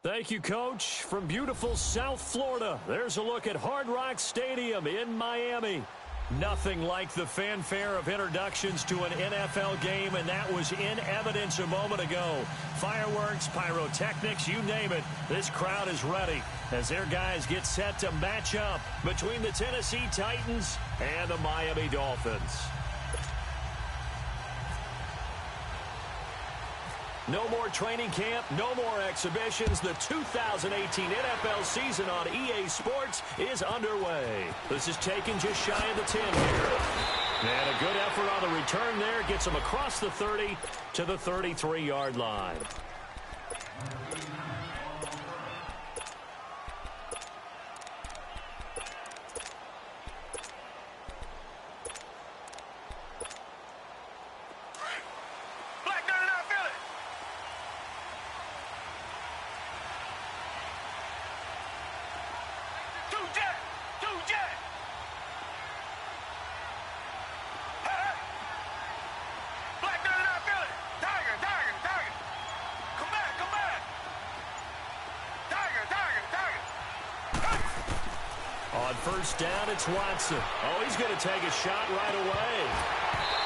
Thank you, Coach. From beautiful South Florida, there's a look at Hard Rock Stadium in Miami. Nothing like the fanfare of introductions to an NFL game, and that was in evidence a moment ago. Fireworks, pyrotechnics, you name it. This crowd is ready as their guys get set to match up between the Tennessee Titans and the Miami Dolphins. No more training camp, no more exhibitions. The 2018 NFL season on EA Sports is underway. This is taken just shy of the 10 here. And a good effort on the return there gets them across the 30 to the 33-yard line. On first down, it's Watson. Oh, he's going to take a shot right away.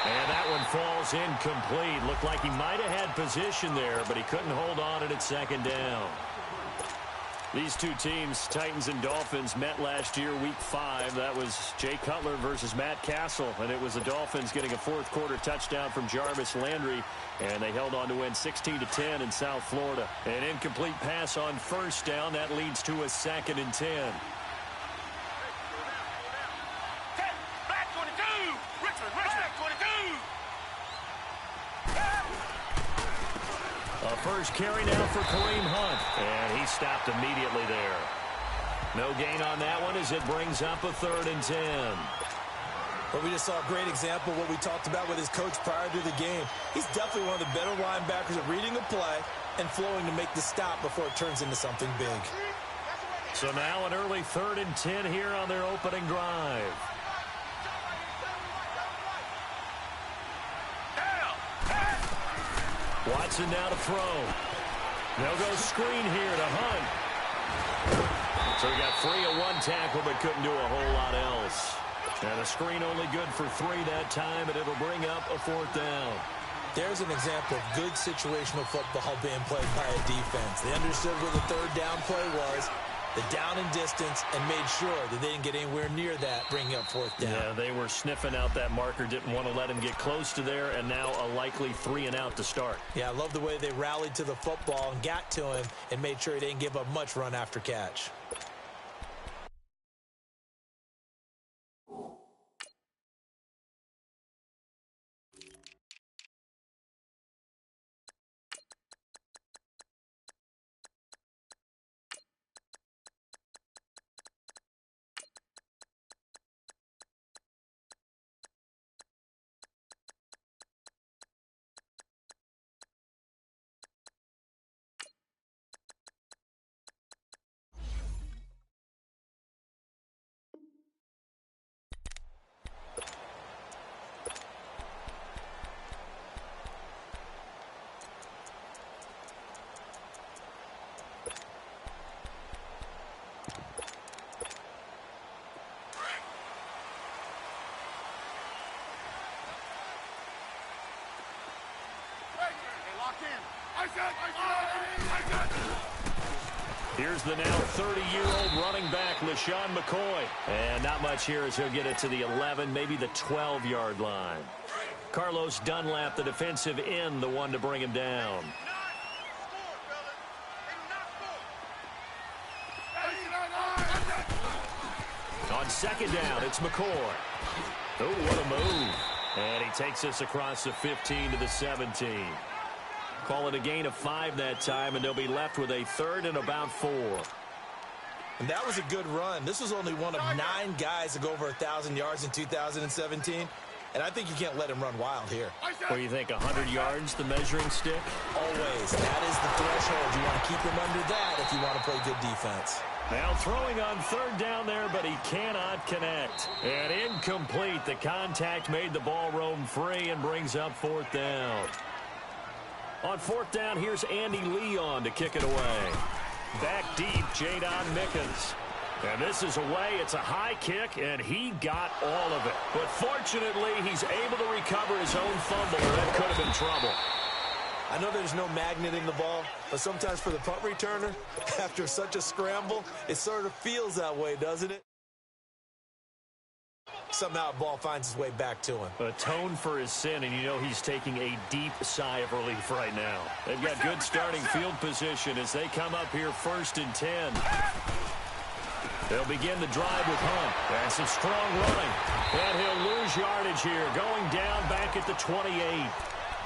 And that one falls incomplete. Looked like he might have had position there, but he couldn't hold on at second down. These two teams, Titans and Dolphins, met last year, Week 5. That was Jay Cutler versus Matt Castle, and it was the Dolphins getting a fourth-quarter touchdown from Jarvis Landry, and they held on to win 16-10 in South Florida. An incomplete pass on first down. That leads to a 2nd and 10. First carry now for Kareem Hunt, and he stopped immediately there. No gain on that one as it brings up a 3rd and 10. Well, we just saw a great example of what we talked about with his coach prior to the game. He's definitely one of the better linebackers at reading a play and flowing to make the stop before it turns into something big. So now an early 3rd and 10 here on their opening drive. Watson now to throw. They'll go screen here to Hunt. So he got free of one tackle but couldn't do a whole lot else. And a screen only good for 3 that time, and it'll bring up a 4th down. There's an example of good situational football being played by a defense. They understood where the 3rd down play was, the down and distance, and made sure that they didn't get anywhere near that, bringing up 4th down. Yeah, they were sniffing out that marker, didn't want to let him get close to there, and now a likely 3 and out to start. Yeah, I love the way they rallied to the football and got to him and made sure he didn't give up much run after catch. Here's the now 30-year-old running back, LaShawn McCoy. And not much here as he'll get it to the 11, maybe the 12-yard line. Carlos Dunlap, the defensive end, the one to bring him down. On second down, it's McCoy. Oh, what a move. And he takes us across the 15 to the 17. Call it a gain of 5 that time, and they'll be left with a 3rd and about 4. And that was a good run. This was only one of 9 guys to go over 1,000 yards in 2017. And I think you can't let him run wild here. What do you think, 100 yards, the measuring stick? Always. That is the threshold. You want to keep him under that if you want to play good defense. Now throwing on 3rd down there, but he cannot connect. And incomplete. The contact made the ball roam free and brings up 4th down. On 4th down, here's Andy Lee on to kick it away. Back deep, Jadon Mickens. And this is away. It's a high kick, and he got all of it. But fortunately, he's able to recover his own fumble, or that could have been trouble. I know there's no magnet in the ball, but sometimes for the punt returner, after such a scramble, it sort of feels that way, doesn't it? Somehow the ball finds its way back to him. Atone for his sin, and you know he's taking a deep sigh of relief right now. They've got good starting field position as they come up here 1st and 10. They'll begin the drive with Hunt. And some strong running. And he'll lose yardage here, going down back at the 28.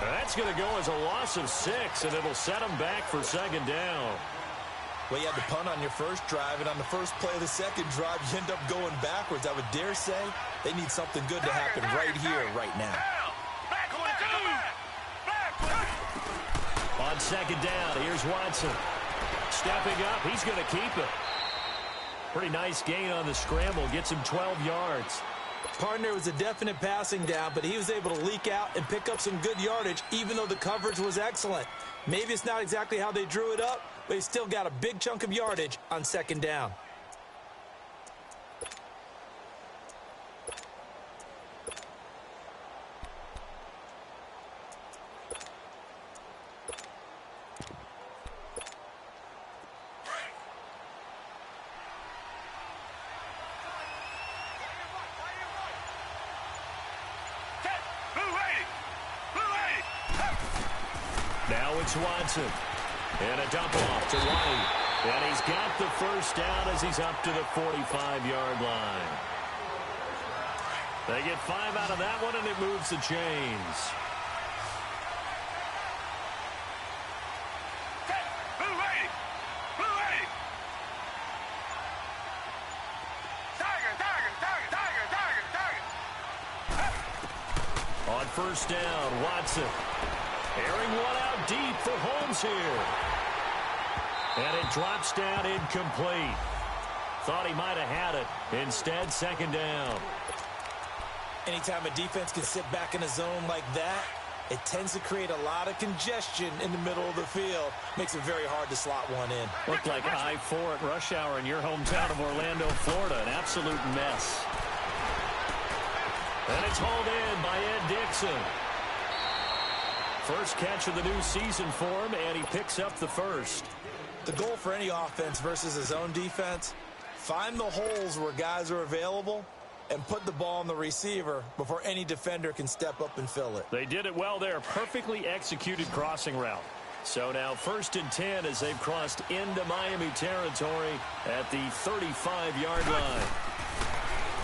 That's going to go as a loss of 6, and it'll set him back for 2nd down. Well, you had the punt on your first drive, and on the first play of the second drive, you end up going backwards. I would dare say they need something good to happen right here, right now. On 2nd down, here's Watson. Stepping up, he's going to keep it. Pretty nice gain on the scramble, gets him 12 yards. Partner was a definite passing down, but he was able to leak out and pick up some good yardage, even though the coverage was excellent. Maybe it's not exactly how they drew it up, but he still got a big chunk of yardage on 2nd down. Now it's Watson. And a dump off to White. And he's got the 1st down as he's up to the 45-yard line. They get 5 out of that one, and it moves the chains. On 1st down, Watson. Airing one out deep for Holmes here. And it drops down incomplete. Thought he might have had it. Instead, 2nd down. Anytime a defense can sit back in a zone like that, it tends to create a lot of congestion in the middle of the field. Makes it very hard to slot one in. Looked like I-4 at rush hour in your hometown of Orlando, Florida. An absolute mess. And it's hauled in by Ed Dixon. First catch of the new season for him, and he picks up the 1st. The goal for any offense versus a zone defense, find the holes where guys are available and put the ball on the receiver before any defender can step up and fill it. They did it well there. Perfectly executed crossing route. So now 1st and 10 as they've crossed into Miami territory at the 35-yard line.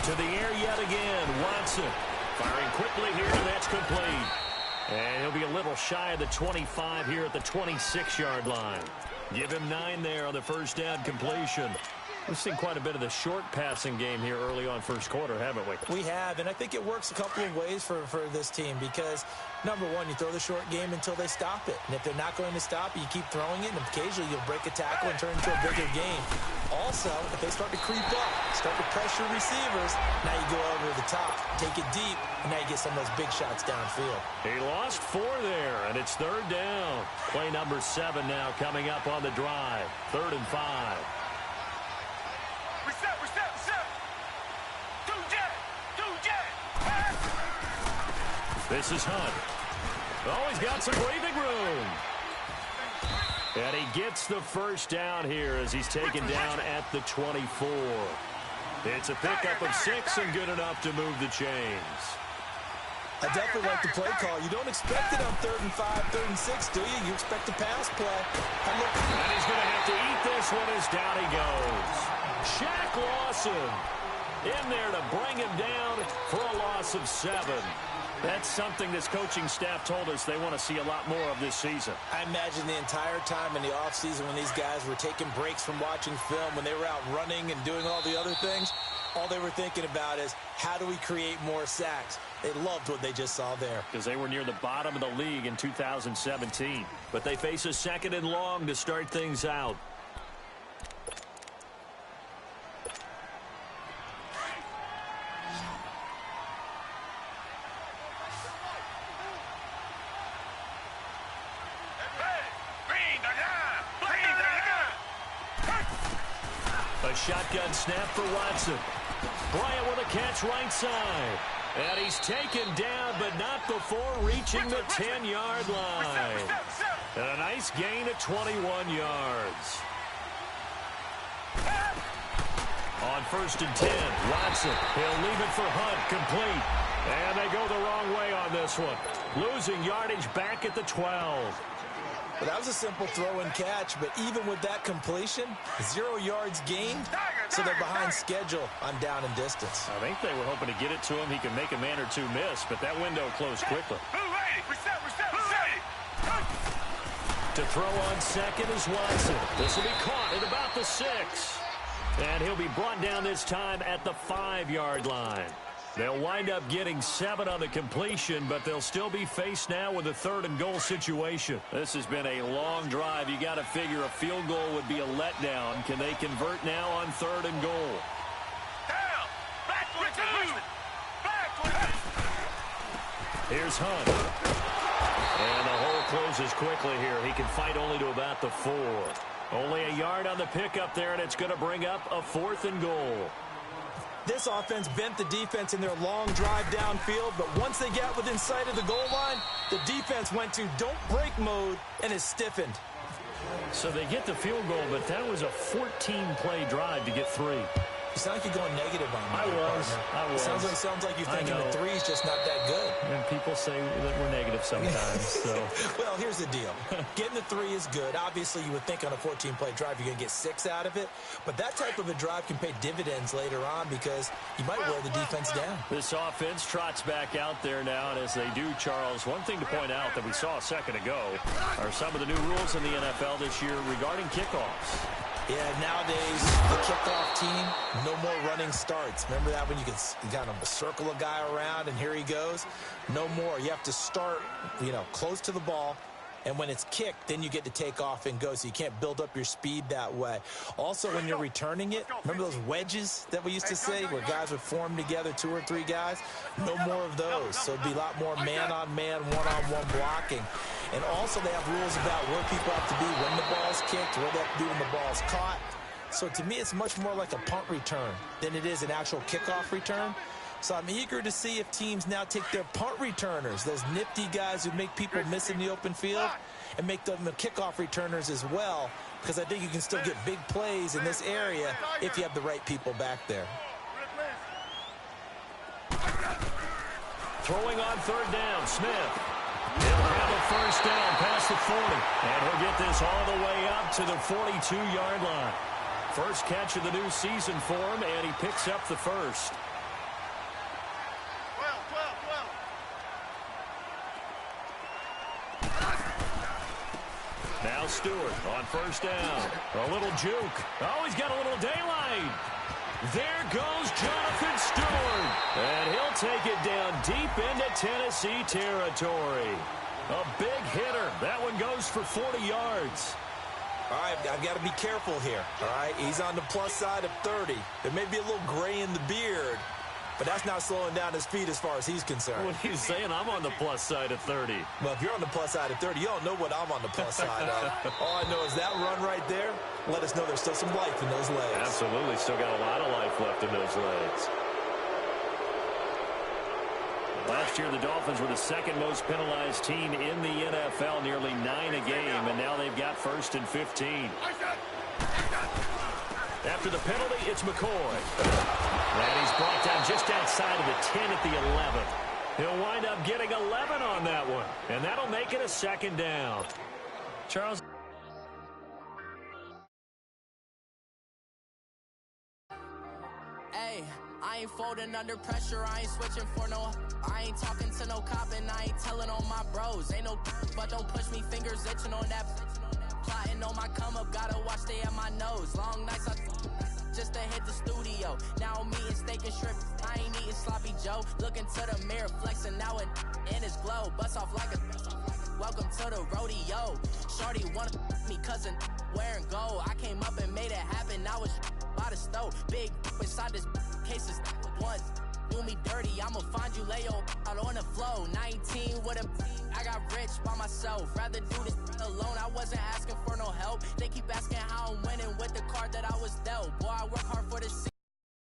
To the air yet again, Watson. Firing quickly here, and that's complete. And he'll be a little shy of the 25 here at the 26-yard line. Give him 9 there on the 1st down completion. We've seen quite a bit of the short passing game here early on 1st quarter, haven't we? We have, and I think it works a couple of ways for this team because, number one, you throw the short game until they stop it. And if they're not going to stop it, you keep throwing it, and occasionally you'll break a tackle and turn into a bigger game. Also, if they start to creep up, start to pressure receivers, now you go over the top, take it deep, and now you get some of those big shots downfield. He lost 4 there, and it's 3rd down. Play number 7 now coming up on the drive. 3rd and 5. This is Hunt. Oh, he's got some breathing room. And he gets the 1st down here as he's taken down at the 24. It's a pickup of 6 and good enough to move the chains. I definitely like the play call. You don't expect it on 3rd and 5, 3rd and 6, do you? You expect a pass play. And he's going to have to eat this one as down he goes. Shaq Lawson in there to bring him down for a loss of 7. That's something this coaching staff told us they want to see a lot more of this season. I imagine the entire time in the offseason when these guys were taking breaks from watching film, when they were out running and doing all the other things, all they were thinking about is how do we create more sacks? They loved what they just saw there. Because they were near the bottom of the league in 2017. But they face a 2nd and long to start things out. A shotgun snap for Watson. Bryant with a catch right side. And he's taken down, but not before reaching the 10-yard line. And a nice gain of 21 yards. On 1st and 10, Watson. He'll leave it for Hunt, complete. And they go the wrong way on this one. Losing yardage back at the 12. Well, that was a simple throw and catch, but even with that completion, 0 yards gained, so they're behind schedule on down and distance. I think they were hoping to get it to him. He could make a man or two miss, but that window closed quickly. To throw on second is Watson. This will be caught at about the 6. And he'll be brought down this time at the 5-yard line. They'll wind up getting 7 on the completion, but they'll still be faced now with a 3rd and goal situation. This has been a long drive. You got to figure a field goal would be a letdown. Can they convert now on 3rd and goal? Here's Hunt. And the hole closes quickly here. He can fight only to about the 4. Only a yard on the pickup there, and it's going to bring up a 4th and goal. This offense bent the defense in their long drive downfield, but once they got within sight of the goal line, the defense went to don't break mode and is stiffened. So they get the field goal, but that was a 14-play drive to get 3. You sound like you're going negative on me. I was. Sounds like you're thinking the 3's just not that good. And people say that we're negative sometimes. So. Well, here's the deal. Getting the 3 is good. Obviously, you would think on a 14-play drive you're going to get 6 out of it. But that type of a drive can pay dividends later on because you might wear the defense down. This offense trots back out there now, and as they do, Charles, one thing to point out that we saw a second ago are some of the new rules in the NFL this year regarding kickoffs. Yeah, nowadays, the kickoff team, no more running starts. Remember that when you got to circle a guy around and here he goes? No more. You have to start, close to the ball. And when it's kicked, then you get to take off and go, so you can't build up your speed that way. Also, when you're returning it, remember those wedges that we used to say where guys would form together, 2 or 3 guys? No more of those. So it'd be a lot more man-on-man, one-on-one blocking. And also, they have rules about where people have to be when the ball's kicked, where they have to be when the ball's caught. So to me, it's much more like a punt return than it is an actual kickoff return. So I'm eager to see if teams now take their punt returners, those nifty guys who make people miss in the open field, and make them the kickoff returners as well, because I think you can still get big plays in this area if you have the right people back there. Throwing on 3rd down, Smith. He'll have a 1st down past the 40, and he'll get this all the way up to the 42-yard line. First catch of the new season for him, and he picks up the 1st. Now Stewart on 1st down. A little juke. Oh, he's got a little daylight. There goes Jonathan Stewart. And he'll take it down deep into Tennessee territory. A big hitter. That one goes for 40 yards. All right, I've got to be careful here. All right, he's on the plus side of 30. There may be a little gray in the beard, but that's not slowing down his speed as far as he's concerned. What he's saying, I'm on the plus side of 30. Well, if you're on the plus side of 30, you don't know what I'm on the plus side of. All I know is that run right there, let us know there's still some life in those legs. Absolutely, still got a lot of life left in those legs. Last year, the Dolphins were the 2nd most penalized team in the NFL, nearly 9 a game, and now they've got 1st and 15. After the penalty, it's McCoy. And he's brought down just outside of the 10 at the 11. He'll wind up getting 11 on that one, and that'll make it a 2nd down. Charles? Hey, I ain't folding under pressure, I ain't switching for no. I ain't talking to no cop and I ain't telling on my bros. Ain't no but don't push me, fingers itching on that. Plotting on my come up, gotta watch stay at my nose. Long nights I just to hit the studio. Now I'm eating steak and shrimp, I ain't eating sloppy Joe. Looking to the mirror, flexing now it in his glow. Bust off like a welcome to the rodeo. Shorty wanna me cousin wearing gold. I came up and made it happen, now it's by the stove. Big inside this cases once. Do me dirty, I'ma find you, lay your out on the flow. 19 with a I got rich by myself, rather do this alone. I wasn't asking for no help. dope. They keep asking how I'm winning with the card that I was dealt. Boy, I work hard for this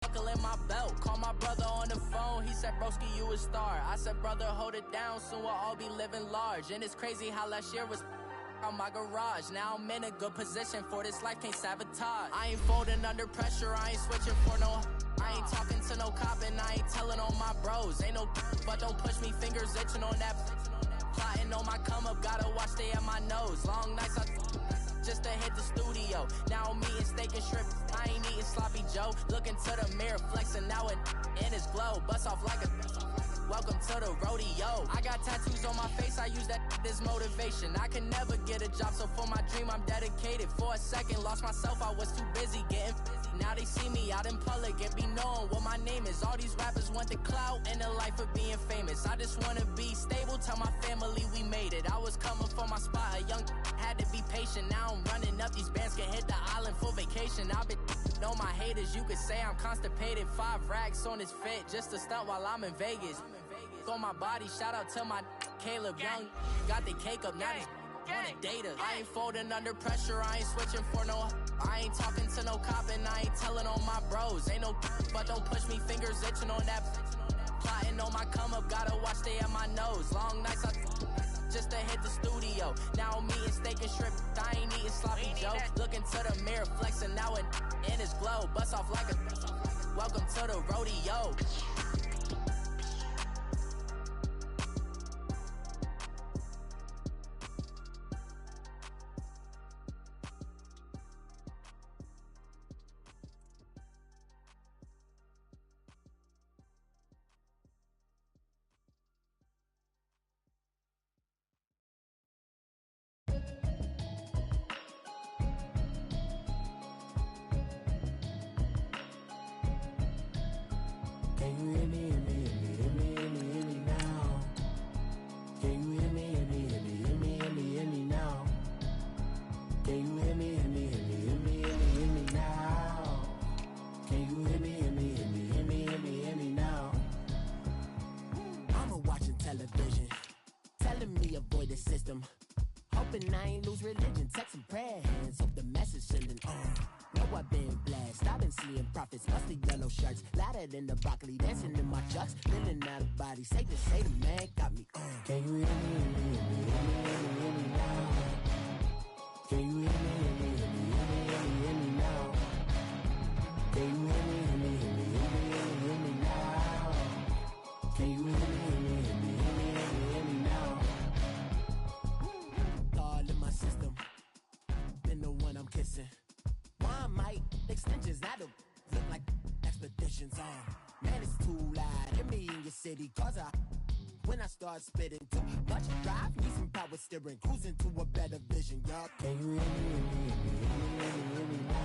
buckle in my belt. Call my brother on the phone, he said, broski, you a star. I said, brother, hold it down, soon we'll all be living large. And it's crazy how last year was on my garage. Now I'm in a good position for this life, can't sabotage. I ain't folding under pressure, I ain't switching for no. I ain't talking to no cop and I ain't telling on my bros. Ain't no but don't push me, fingers itching on that. Plotting on my come up, gotta watch stay at my nose. Long nights I just to hit the studio. Now I'm eating steak and shrimp, I ain't eating sloppy Joe. Looking to the mirror, flexing now it in his glow. Bust off like a welcome to the rodeo. I got tattoos on my face, I use that as motivation. I can never get a job, so for my dream I'm dedicated. For a second, lost myself, I was too busy getting busy. Now they see me out in public and be knowing what my name is. All these rappers want the clout and the life of being famous. I just wanna be stable, tell my family we made it. I was coming for my spot, a young had to be patient. Now I'm running up, these bands can hit the island for vacation. I've been on my haters, you could say I'm constipated. 5 racks on his fit, just to stunt while I'm in Vegas. On my body, shout out to my Caleb Young. Got the cake up, now he's wanna date us. I ain't folding under pressure, I ain't switching for no. I ain't talking to no cop and I ain't telling on my bros. Ain't no but don't push me, fingers itching on that. Plotting on my come up, gotta watch stay at my nose. Long nights I just to hit the studio. Now I'm eating steak and shrimp, I ain't eating sloppy Joe. Looking to the mirror, flexing now it in his glow. Bust off like a welcome to the rodeo. Can you hear me, hear me, hear me, hear me, hear me now? Can you hear me, hear me, hear me, hear me, hear me, hear me now? Can you hear me, hear me, hear me, hear me, hear me, hear me now? Can you hear me, hear me, hear me, hear me, hear me, hear me now? I'm watching television, telling me avoid the system. Hoping I ain't lose religion, text some prayer hands, hope the message sending on. Know I've been blessed, I've been seeing prophets, mostly yellow shirts, louder than the broccoli, dancing in my chucks, feeling out of body, safe to say the man got me on. Can you hear me, hear me, hear me, hear me, hear me, hear me now? Can you hear me, hear me, hear me, hear me, hear me, hear me now? Can you hear me, hear me, hear me, hear me, hear me, hear me now? Can you hear me, hear me, hear me, hear me, hear me, hear me now? All in my system, been the one I'm kissing. Why might extensions out of look like expeditions on? Man, it's too loud. Hit me in your city, cause when I start spitting too much drive, need some power steering, cruising to a better vision, y'all. Can you hear me, hear me, hear me, hear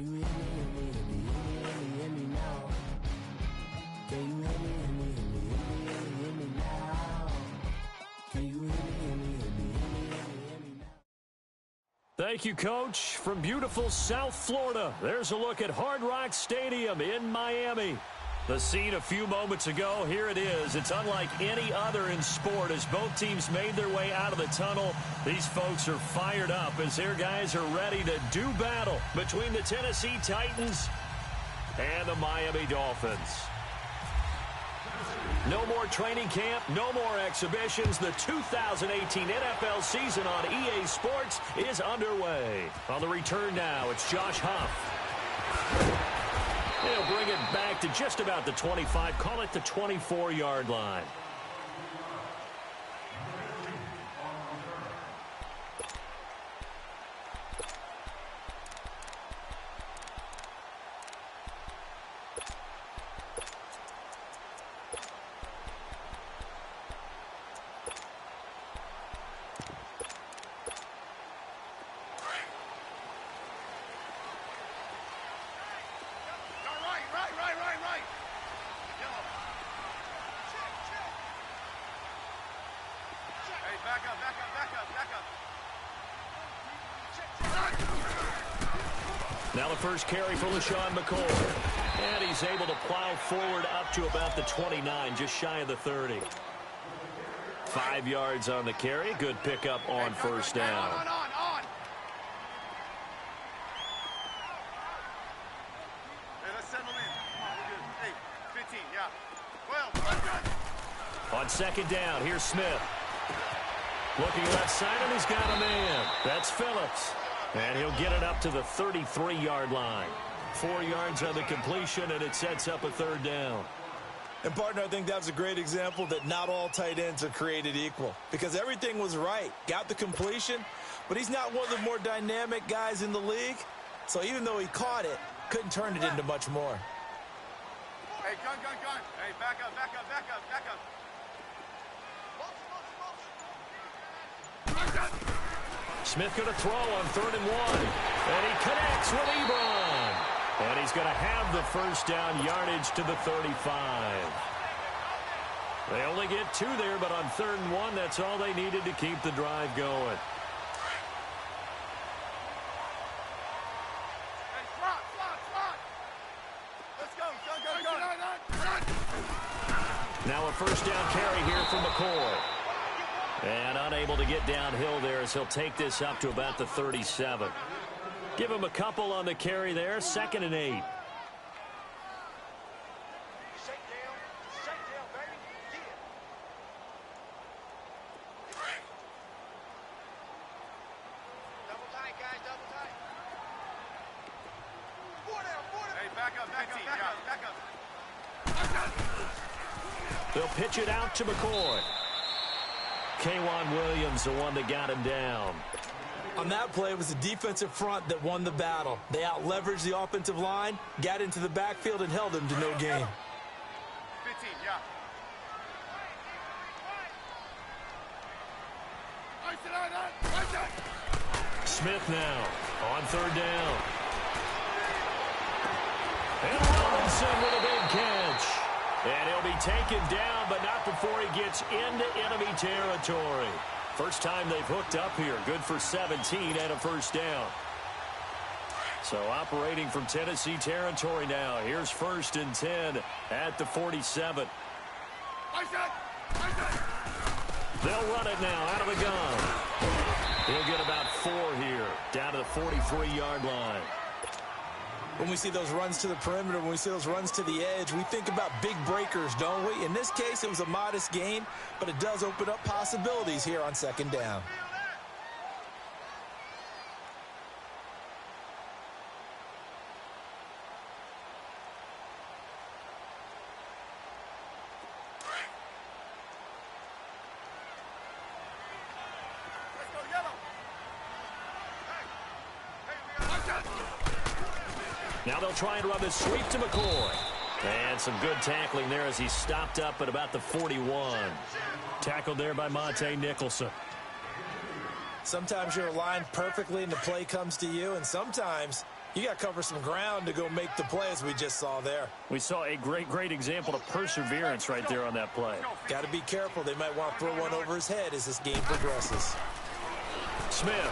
me, hear me, hear me now? Can you hear me, hear me, hear me, hear me, hear me, hear me now? Can you hear me, hear me, hear me, hear me, hear me, hear me now? Can you hear me, hear me, hear me, hear me, hear me, hear me now? Thank you, Coach. From beautiful South Florida, there's a look at Hard Rock Stadium in Miami. The scene a few moments ago, here it is. It's unlike any other in sport as both teams made their way out of the tunnel. These folks are fired up as their guys are ready to do battle between the Tennessee Titans and the Miami Dolphins. No more training camp, no more exhibitions. The 2018 NFL season on EA Sports is underway. On the return now, it's Josh Huff. He'll bring it back to just about the 25, call it the 24-yard line. Now the first carry for LaShawn McCoy. And he's able to plow forward up to about the 29, just shy of the 30. 5 yards on the carry. Good pickup on first down. second down. Here's Smith. Looking left side, and he's got a man. That's Phillips. And he'll get it up to the 33-yard line. 4 yards on the completion, and it sets up a third down. And, partner, I think that's a great example that not all tight ends are created equal. Because everything was right. Got the completion, but he's not one of the more dynamic guys in the league. So even though he caught it, couldn't turn it into much more. Hey, gun. Hey, back up. Smith going to throw on 3rd and 1. And he connects with Ebron. And he's going to have the first down yardage to the 35. They only get 2 there, but on 3rd and 1, that's all they needed to keep the drive going. Hey, slot. Let's go. Now a first down carry here from McCoy. And unable to get downhill there as he'll take this up to about the 37. Give him a couple on the carry there. 2nd and 8. Shake down, baby. Yeah. Double tight, guys, double tight. 4 down. Hey, back up. They'll pitch it out to McCoy. K'Wan Williams, the one that got him down. On that play, it was the defensive front that won the battle. They out-leveraged the offensive line, got into the backfield, and held him to no gain. 15, yeah. Smith now on 3rd down. And Robinson with a big catch. And he'll be taken down, but not before he gets into enemy territory. First time they've hooked up here. Good for 17 and a first down. So operating from Tennessee territory now. Here's 1st and 10 at the 47. They'll run it now out of the gun. He'll get about 4 here, down to the 43-yard line. When we see those runs to the perimeter, when we see those runs to the edge, we think about big breakers, don't we? In this case, it was a modest gain, but it does open up possibilities here on 2nd down. Now they'll try and run this sweep to McCoy. And some good tackling there as he stopped up at about the 41. Tackled there by Monte Nicholson. Sometimes you're aligned perfectly and the play comes to you, and sometimes you got to cover some ground to go make the play, as we just saw there. We saw a great example of perseverance right there on that play. Got to be careful. They might want to throw one over his head as this game progresses. Smith.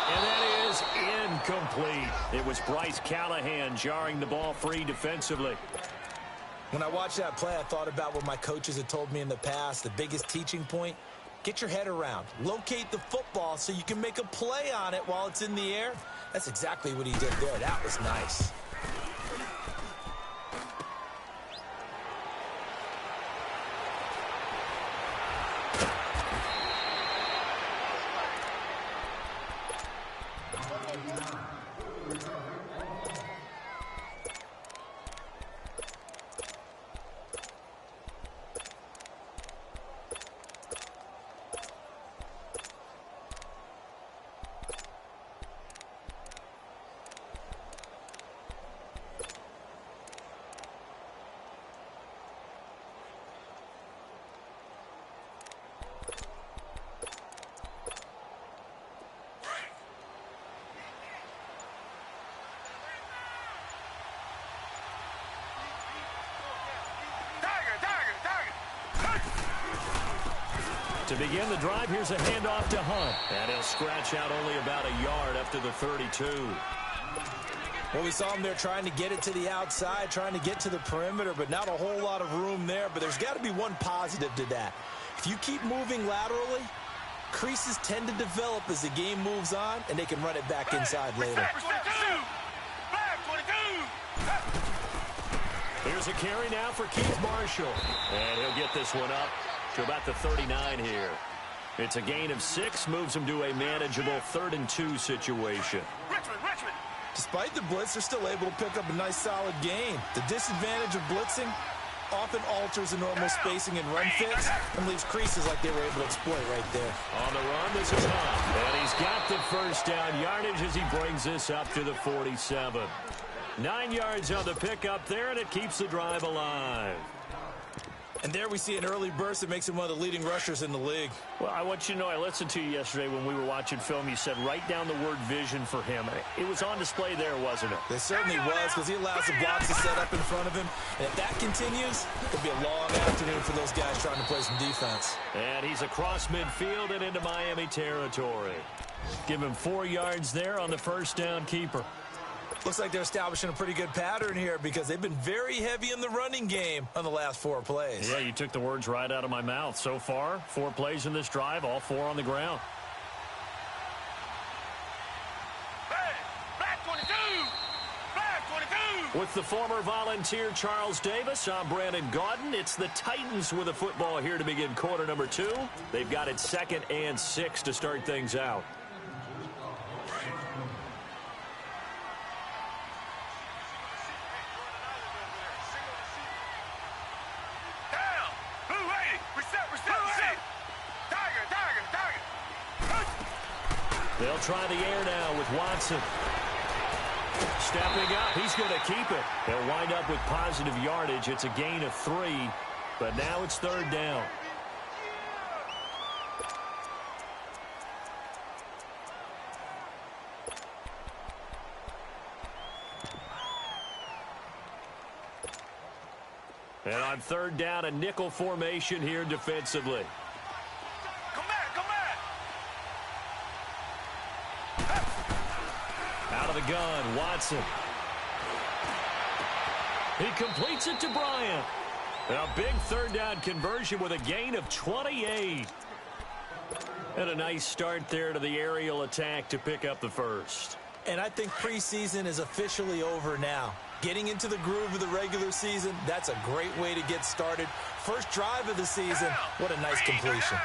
And that is incomplete. It was Bryce Callahan jarring the ball free defensively. When I watched that play, I thought about what my coaches had told me in the past. The biggest teaching point, get your head around. Locate the football so you can make a play on it while it's in the air. That's exactly what he did there. That was nice. To begin the drive, here's a handoff to Hunt. And he'll scratch out only about a yard up to the 32. Well, we saw him there trying to get it to the outside, trying to get to the perimeter, but not a whole lot of room there. But there's got to be one positive to that. If you keep moving laterally, creases tend to develop as the game moves on, and they can run it back inside later. Here's Here's a carry now for Keith Marshall. And he'll get this one up to about the 39 here. It's a gain of 6, moves him to a manageable 3rd and 2 situation. Richmond. Despite the blitz, they're still able to pick up a nice, solid gain. The disadvantage of blitzing often alters the normal spacing and run fits and leaves creases like they were able to exploit right there. On the run, this is Hunt. And he's got the first down yardage as he brings this up to the 47. 9 yards on the pickup there, and it keeps the drive alive. And there we see an early burst that makes him one of the leading rushers in the league. Well, I want you to know, I listened to you yesterday when we were watching film. You said write down the word vision for him. It was on display there, wasn't it? It certainly was, because he allows the blocks to set up in front of him. And if that continues, it'll be a long afternoon for those guys trying to play some defense. And he's across midfield and into Miami territory. Give him 4 yards there on the first down keeper. Looks like they're establishing a pretty good pattern here because they've been very heavy in the running game on the last 4 plays. Yeah, you took the words right out of my mouth. So far, 4 plays in this drive, all 4 on the ground. Flag 22. With the former Volunteer Charles Davis, I'm Brandon Gaudin. It's the Titans with a football here to begin quarter number 2. They've got it 2nd and 6 to start things out. They'll try the air now with Watson. Stepping up, he's going to keep it. They'll wind up with positive yardage. It's a gain of 3, but now it's 3rd down. And on 3rd down, a nickel formation here defensively. Out of the gun, Watson. He completes it to Bryant. And a big 3rd down conversion with a gain of 28. And a nice start there to the aerial attack to pick up the first. And I think preseason is officially over now. Getting into the groove of the regular season, that's a great way to get started. First drive of the season, what a nice completion.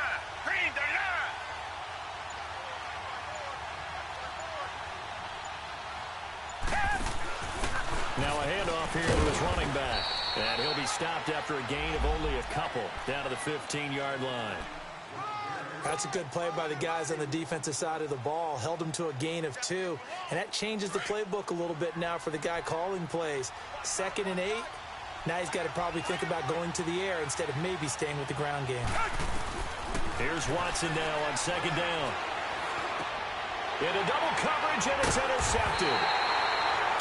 Now a handoff here to his running back. And he'll be stopped after a gain of only a couple down to the 15-yard line. That's a good play by the guys on the defensive side of the ball. Held him to a gain of 2. And that changes the playbook a little bit now for the guy calling plays. 2nd and 8. Now he's got to probably think about going to the air instead of maybe staying with the ground game. Here's Watson now on 2nd down. Into double coverage, and it's intercepted.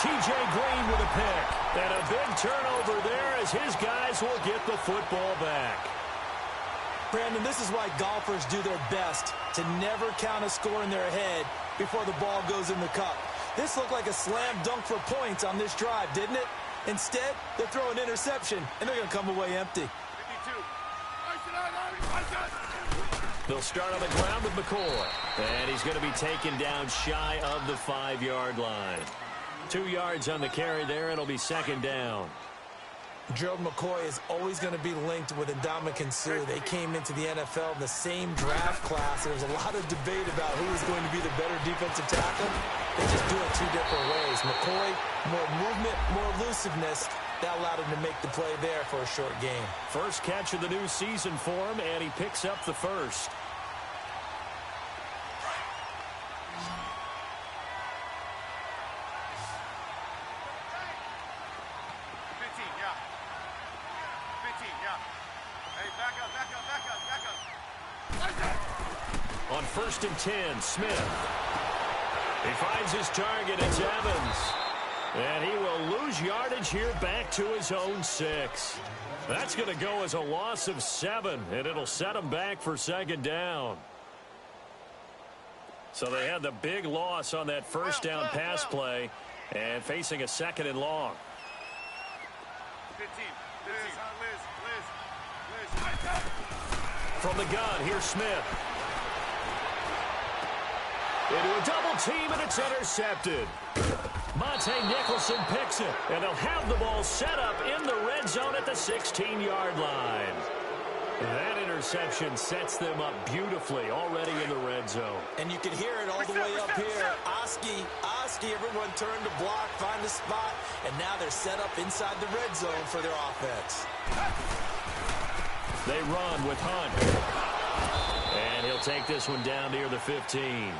T.J. Green with a pick. And a big turnover there as his guys will get the football back. Brandon, this is why golfers do their best to never count a score in their head before the ball goes in the cup. This looked like a slam dunk for points on this drive, didn't it? Instead, they throw an interception, and they're going to come away empty. 52. They'll start on the ground with McCoy. And he's going to be taken down shy of the 5-yard line. 2 yards on the carry there. It'll be 2nd down. Gerald McCoy is always going to be linked with Ndamukong Suh. They came into the NFL in the same draft class. There was a lot of debate about who was going to be the better defensive tackle. They just do it 2 different ways. McCoy, more movement, more elusiveness. That allowed him to make the play there for a short gain. First catch of the new season for him, and he picks up the first. On 1st and 10, Smith. He finds his target. It's Evans. And he will lose yardage here back to his own 6. That's going to go as a loss of 7, and it'll set him back for 2nd down. So they had the big loss on that first down pass play and facing a 2nd and long. 15. From the gun, here's Smith. Into a double team, and it's intercepted. Monte Nicholson picks it, and they'll have the ball set up in the red zone at the 16-yard line. That interception sets them up beautifully already in the red zone. And you can hear it all the way up here. Oski, everyone turned to block, find a spot, and now they're set up inside the red zone for their offense. They run with Hunt. And he'll take this one down near the 15.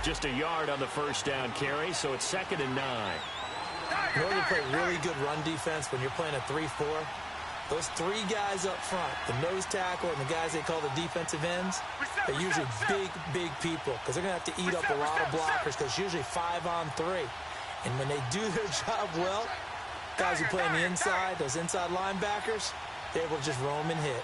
Just a yard on the first down carry, so it's 2nd and 9. You know, they play really good run defense when you're playing a 3-4. Those three guys up front, the nose tackle and the guys they call the defensive ends, they're usually big people because they're going to have to eat up a lot of blockers because it's usually 5-on-3. And when they do their job well, guys who play on the inside, those inside linebackers, they're able to just roam and hit.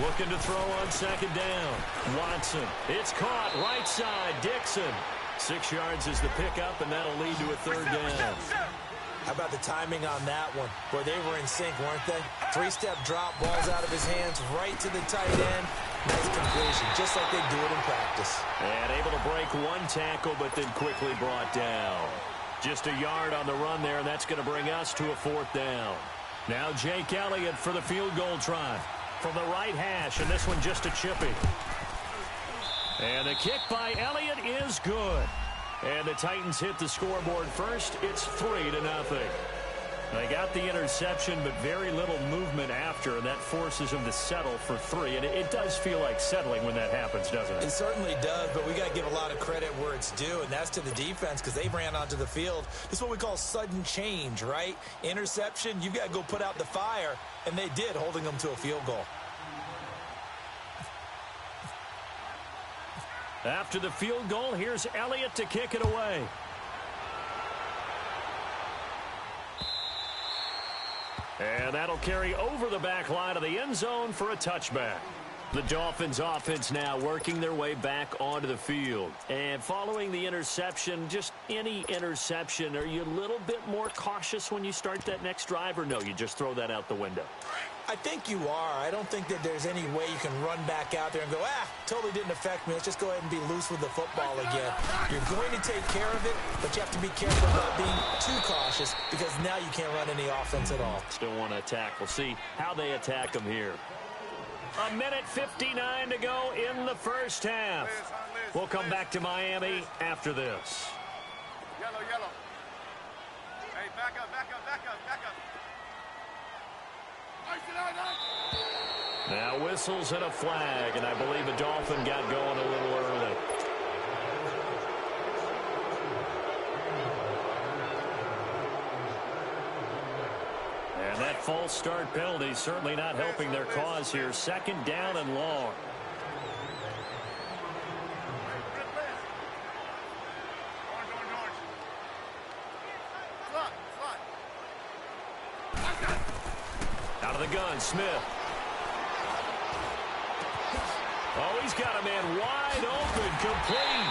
Looking to throw on 2nd down. Watson. It's caught right side. Dixon. 6 yards is the pickup, and that'll lead to a 3rd down. How about the timing on that one? Boy, they were in sync, weren't they? 3-step drop, ball's out of his hands, right to the tight end. Nice completion, just like they do it in practice. And able to break one tackle, but then quickly brought down. Just a yard on the run there, and that's going to bring us to a 4th down. Now Jake Elliott for the field goal try. From the right hash, and this one just a chippy. And the kick by Elliott is good. And the Titans hit the scoreboard first. It's 3-0. They got the interception, but very little movement after, and that forces them to settle for 3. And it does feel like settling when that happens, doesn't it? It certainly does, but we got to give a lot of credit where it's due, and that's to the defense because they ran onto the field. This is what we call sudden change, right? Interception, you got to go put out the fire, and they did, holding them to a field goal. After the field goal, here's Elliott to kick it away. And that'll carry over the back line of the end zone for a touchback. The Dolphins offense now working their way back onto the field. And following the interception, just any interception, are you a little bit more cautious when you start that next drive, or no, you just throw that out the window? I think you are. I don't think that there's any way you can run back out there and go, totally didn't affect me. Let's just go ahead and be loose with the football again. You're going to take care of it, but you have to be careful about being too cautious because now you can't run any offense at all. Still want to attack. We'll see how they attack them here. 1:59 to go in the first half. We'll come back to Miami after this. Yellow. Hey, back up. Now whistles and a flag, and I believe a Dolphin got going a little early. And that false start penalty certainly not helping their cause here. 2nd down and long. Out of the gun, Smith. Oh, he's got a man wide open, complete.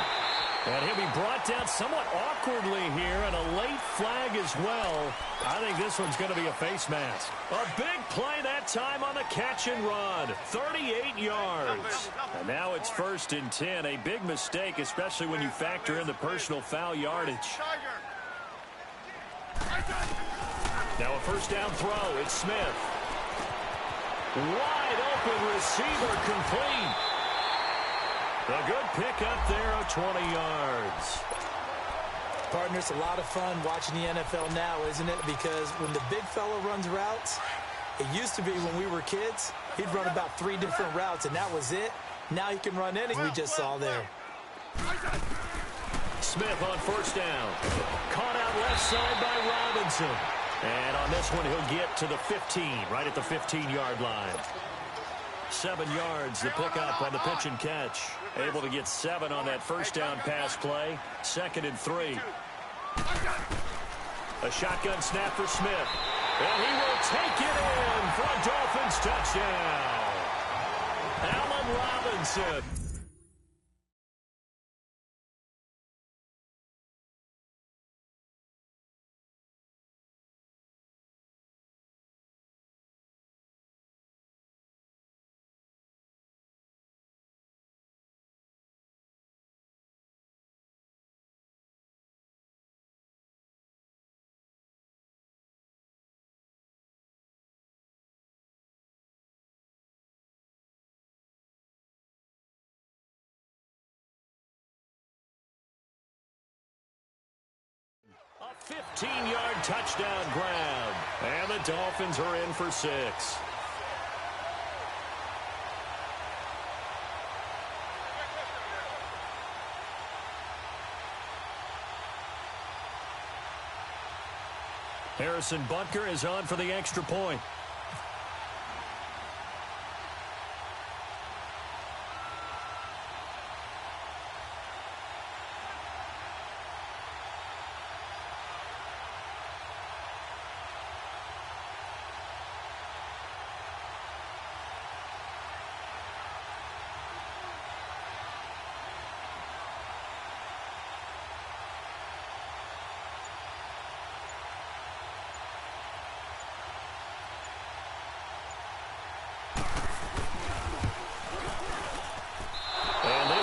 And he'll be brought down somewhat awkwardly here, and a late flag as well. I think this one's going to be a face mask. A big play that time on the catch and run. 38 yards. And now it's 1st and 10. A big mistake, especially when you factor in the personal foul yardage. Now a 1st down throw. It's Smith. Wide open receiver, complete. A good pickup there of 20 yards. Partner, it's a lot of fun watching the NFL now, isn't it? Because when the big fella runs routes, it used to be when we were kids, he'd run about 3 different routes, and that was it. Now he can run anything we just saw there. Smith on 1st down. Caught out left side by Robinson. And on this one, he'll get to the 15, right at the 15-yard line. 7 yards, the pickup on the pitch and catch. Able to get 7 on that 1st down pass play. 2nd and 3. A shotgun snap for Smith. And he will take it in for a Dolphins touchdown. Allen Robinson. 15-yard touchdown grab. And the Dolphins are in for 6. Harrison Butker is on for the extra point.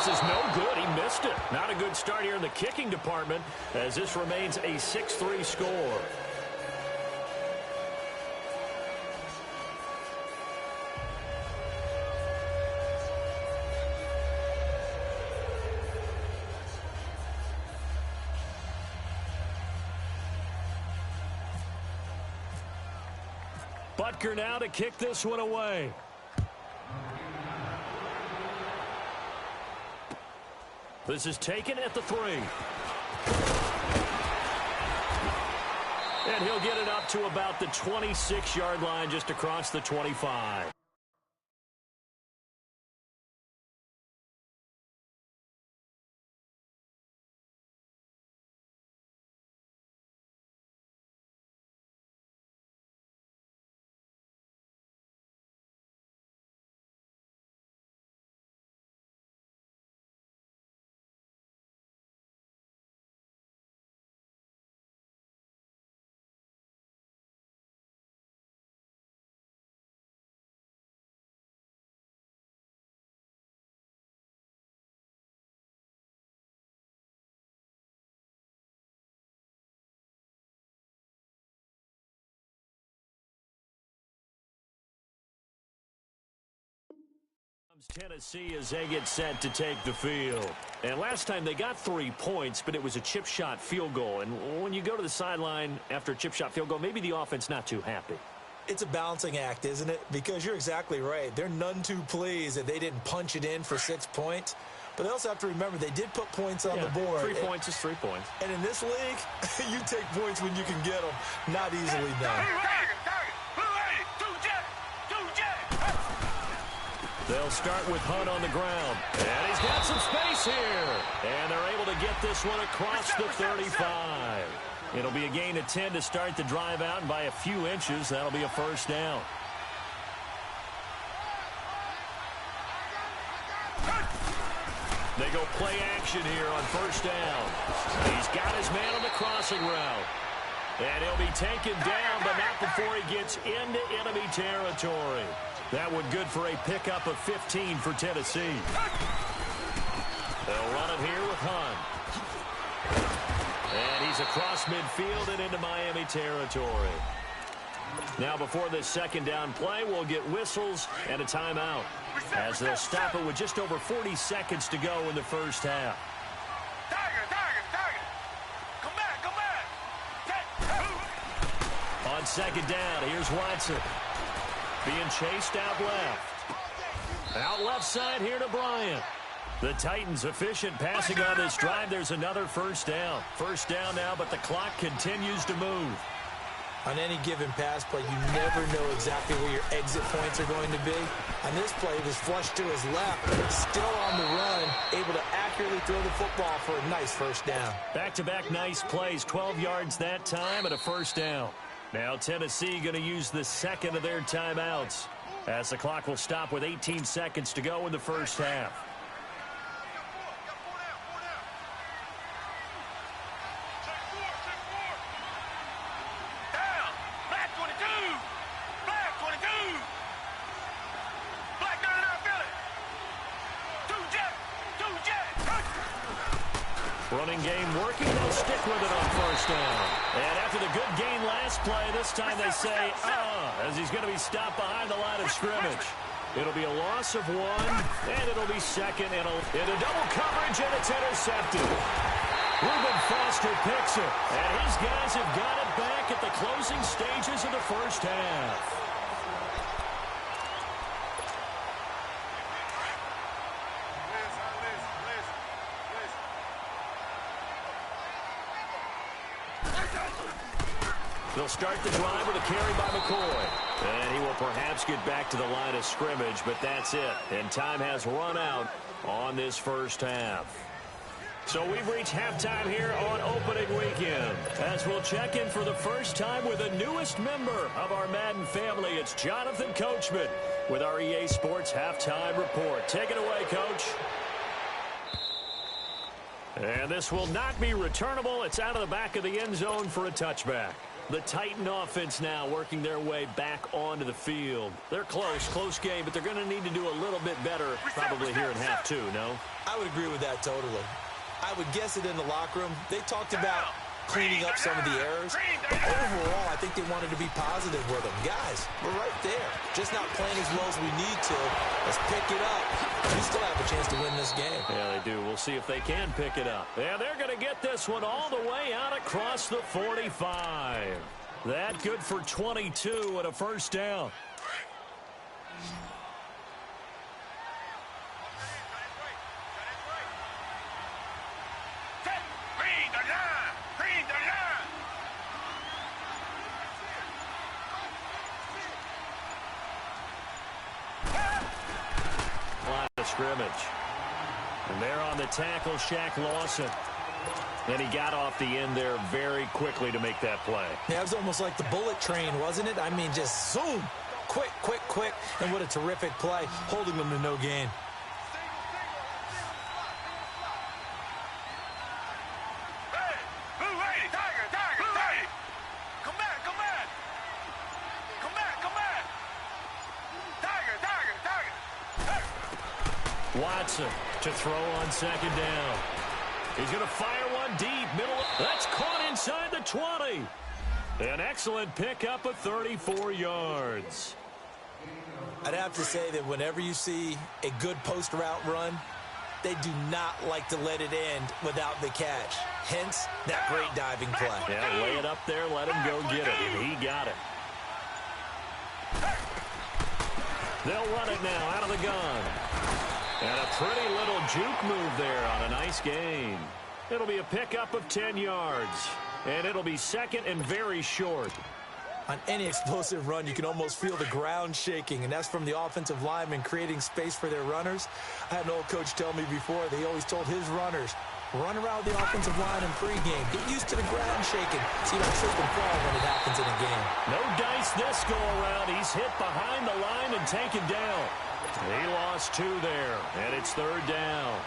Is no good. He missed it. Not a good start here in the kicking department as this remains a 6-3 score. Butker now to kick this one away. This is taken at the 3. And he'll get it up to about the 26-yard line, just across the 25. Tennessee as they get set to take the field. And last time they got 3 points, but it was a chip shot field goal. And when you go to the sideline after a chip shot field goal, maybe the offense not too happy. It's a balancing act, isn't it? Because you're exactly right. They're none too pleased that they didn't punch it in for 6 points. But they also have to remember they did put points on the board. 3 points is 3 points. And in this league, you take points when you can get them. Not easily done. They'll start with Hunt on the ground. And he's got some space here. And they're able to get this one across the 35. It'll be a gain of 10 to start the drive out, and by a few inches, that'll be a first down. They go play action here on first down. He's got his man on the crossing route. And he'll be taken down, but not before he gets into enemy territory. That one good for a pickup of 15 for Tennessee. They'll run it here with Hunt. And he's across midfield and into Miami territory. Now before this second down play, we'll get whistles and a timeout, as they'll stop it with just over 40 seconds to go in the first half. On second down, here's Watson. Being chased out left. Out left side here to Bryant. The Titans efficient passing on this drive. There's another first down. First down now, but the clock continues to move. On any given pass play, you never know exactly where your exit points are going to be. On this play, it was flushed to his left, still on the run, able to accurately throw the football for a nice first down. Back-to-back nice plays, 12 yards that time and a first down. Now Tennessee going to use the second of their timeouts, as the clock will stop with 18 seconds to go in the first half. Running game working. They'll stick with it on first down. And after the good gain last play, this time they say, as he's going to be stopped behind the line of scrimmage. It'll be a loss of 1, and it'll be second and into double coverage, and it's intercepted. Reuben Foster picks it. And his guys have got it back at the closing stages of the first half. They'll start the drive with a carry by McCoy. And he will perhaps get back to the line of scrimmage, but that's it. And time has run out on this first half. So we've reached halftime here on opening weekend. As we'll check in for the first time with the newest member of our Madden family, it's Jonathan Coachman with our EA Sports Halftime Report. Take it away, Coach. And this will not be returnable. It's out of the back of the end zone for a touchback. The Titan offense now working their way back onto the field. They're close game, but they're going to need to do a little bit better probably here in half two, no? I would agree with that totally. I would guess it in the locker room. They talked about cleaning up some of the errors. But overall, I think they wanted to be positive with them. Guys, we're right there. Just not playing as well as we need to. Let's pick it up. We still have a chance to win this game. Yeah, they do. We'll see if they can pick it up. Yeah, they're going to get this one all the way out across the 45. That good for 22 and a first down. Scrimmage. And they're on the tackle, Shaq Lawson. And he got off the end there very quickly to make that play. Yeah, it was almost like the bullet train, wasn't it? I mean, just zoom. Quick. And what a terrific play, holding them to no gain. Watson to throw on second down. He's going to fire one deep. Middle. That's caught inside the 20. An excellent pickup of 34 yards. I'd have to say that whenever you see a good post route run, they do not like to let it end without the catch. Hence, that great diving play. Yeah, lay it up there, let him go get it, and he got it. They'll run it now out of the gun. And a pretty little juke move there on a nice gain. It'll be a pickup of 10 yards. And it'll be second and very short. On any explosive run, you can almost feel the ground shaking, and that's from the offensive linemen creating space for their runners. I had an old coach tell me before, they always told his runners, run around the offensive line in pregame. Get used to the ground shaking so you don't trip and fall when it happens in a game. No dice this go around. He's hit behind the line and taken down. He lost two there, and it's third down.